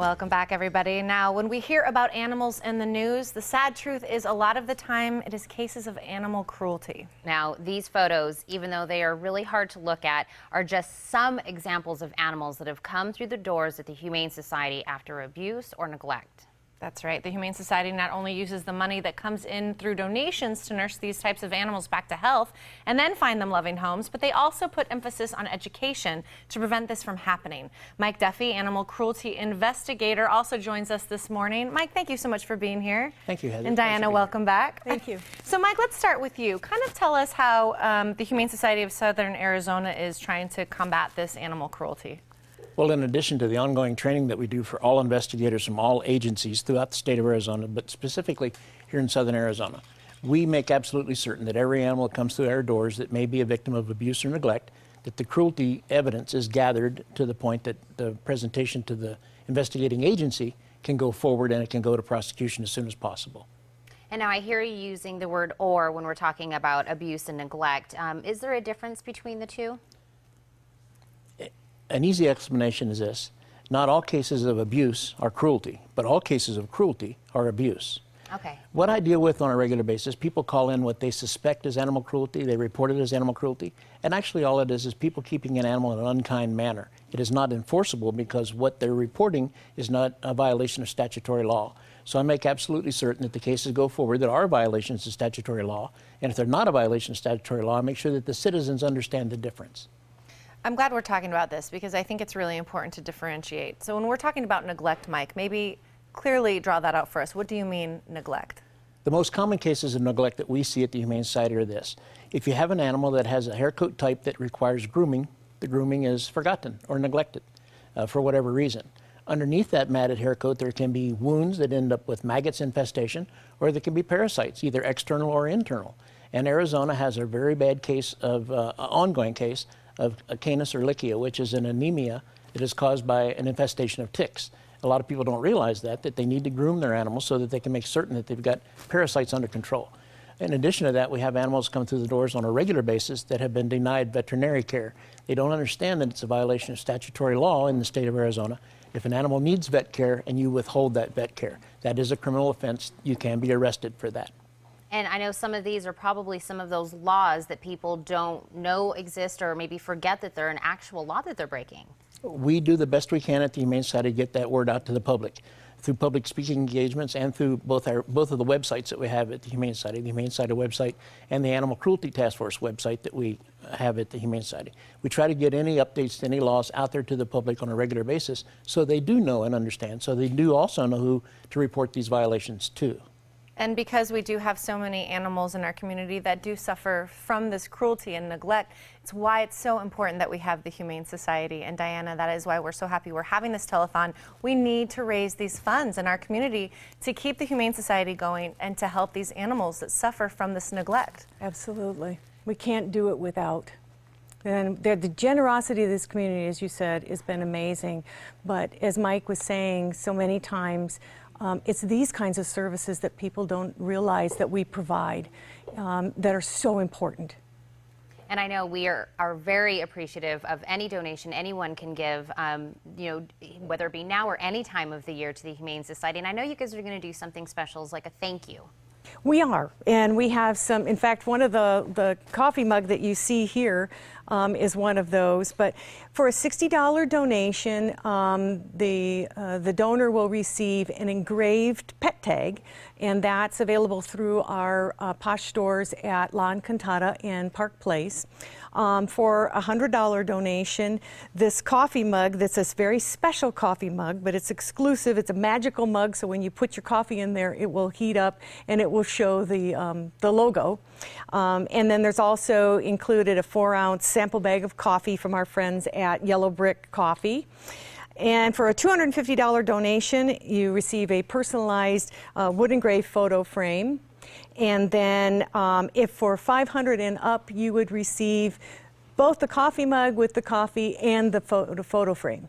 Welcome back, everybody. Now, when we hear about animals in the news, the sad truth is a lot of the time it is cases of animal cruelty. Now, these photos, even though they are really hard to look at, are just some examples of animals that have come through the doors at the Humane Society after abuse or neglect. That's right. The Humane Society not only uses the money that comes in through donations to nurse these types of animals back to health and then find them loving homes, but they also put emphasis on education to prevent this from happening. Mike Duffy, animal cruelty investigator, also joins us this morning. Mike, thank you so much for being here. Thank you, Heather. And Diana, welcome back. Thank you. So, Mike, let's start with you. Kind of tell us how the Humane Society of Southern Arizona is trying to combat this animal cruelty. Well, in addition to the ongoing training that we do for all investigators from all agencies throughout the state of Arizona, but specifically here in Southern Arizona, we make absolutely certain that every animal that comes through our doors that may be a victim of abuse or neglect, that the cruelty evidence is gathered to the point that the presentation to the investigating agency can go forward and it can go to prosecution as soon as possible. And now I hear you using the word "or" when we're talking about abuse and neglect. Is there a difference between the two? An easy explanation is this: not all cases of abuse are cruelty, but all cases of cruelty are abuse. Okay. What I deal with on a regular basis, people call in what they suspect is animal cruelty, they report it as animal cruelty, and actually all it is people keeping an animal in an unkind manner. It is not enforceable because what they're reporting is not a violation of statutory law. So I make absolutely certain that the cases go forward that are violations of statutory law, and if they're not a violation of statutory law, I make sure that the citizens understand the difference. I'm glad we're talking about this because I think it's really important to differentiate. So when we're talking about neglect, Mike, maybe clearly draw that out for us. What do you mean neglect? The most common cases of neglect that we see at the Humane Society are this: if you have an animal that has a hair coat type that requires grooming, the grooming is forgotten or neglected for whatever reason. Underneath that matted hair coat, there can be wounds that end up with maggots infestation, or there can be parasites, either external or internal. And Arizona has a very bad case of ongoing case of Canis ehrlichia, which is an anemia that is caused by an infestation of ticks. A lot of people don't realize that they need to groom their animals so that they can make certain that they've got parasites under control. In addition to that, we have animals come through the doors on a regular basis that have been denied veterinary care. They don't understand that it's a violation of statutory law in the state of Arizona. If an animal needs vet care and you withhold that vet care, that is a criminal offense. You can be arrested for that. And I know some of these are probably some of those laws that people don't know exist or maybe forget that they're an actual law that they're breaking. We do the best we can at the Humane Society to get that word out to the public through public speaking engagements and through both of the websites that we have at the Humane Society website and the Animal Cruelty Task Force website that we have at the Humane Society. We try to get any updates to any laws out there to the public on a regular basis so they do know and understand, so they do also know who to report these violations to. And because we do have so many animals in our community that do suffer from this cruelty and neglect, it's why it's so important that we have the Humane Society. And Diana, that is why we're so happy we're having this telethon. We need to raise these funds in our community to keep the Humane Society going and to help these animals that suffer from this neglect. Absolutely. We can't do it without. And the generosity of this community, as you said, has been amazing. But as Mike was saying so many times, it's these kinds of services that people don't realize that we provide that are so important. And I know we are very appreciative of any donation anyone can give, you know, whether it be now or any time of the year to the Humane Society. And I know you guys are going to do something special as like a thank you. We are, and we have some, in fact, one of the coffee mug that you see here is one of those. But for a $60 donation, the donor will receive an engraved pet tag, and that's available through our Posh stores at La Encantada and Park Place. For a $100 donation, this coffee mug, that's this very special coffee mug, but it's exclusive. It's a magical mug, so when you put your coffee in there, it will heat up and it will show the logo. And then there's also included a 4-ounce sample bag of coffee from our friends at Yellow Brick Coffee. And for a $250 donation, you receive a personalized wood engraved photo frame. And then if for $500 and up, you would receive both the coffee mug with the coffee and the photo frame.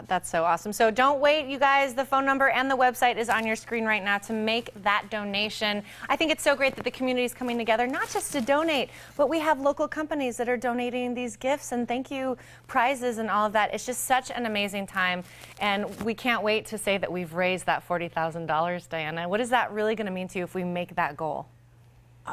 That's so awesome. So don't wait, you guys. The phone number and the website is on your screen right now to make that donation. I think it's so great that the community is coming together, not just to donate, but we have local companies that are donating these gifts and thank you prizes and all of that. It's just such an amazing time, and we can't wait to say that we've raised that $40,000, Diana. What is that really going to mean to you if we make that goal?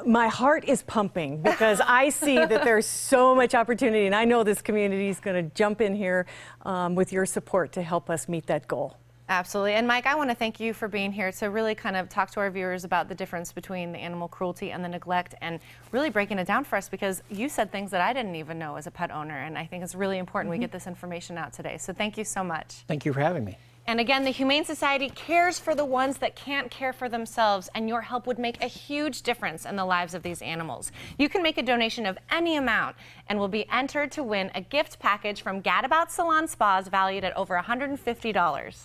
My heart is pumping because I see that there's so much opportunity, and I know this community is going to jump in here with your support to help us meet that goal. Absolutely. And Mike, I want to thank you for being here to really kind of talk to our viewers about the difference between the animal cruelty and the neglect and really breaking it down for us, because you said things that I didn't even know as a pet owner, and I think it's really important we get this information out today. So thank you so much. Thank you for having me. And again, the Humane Society cares for the ones that can't care for themselves, and your help would make a huge difference in the lives of these animals. You can make a donation of any amount and will be entered to win a gift package from Gadabout Salon Spas valued at over $150.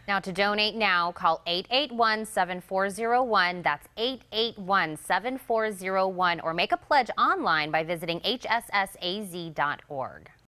Now, to donate now, call 881-7401. That's 881-7401, or make a pledge online by visiting hssaz.org.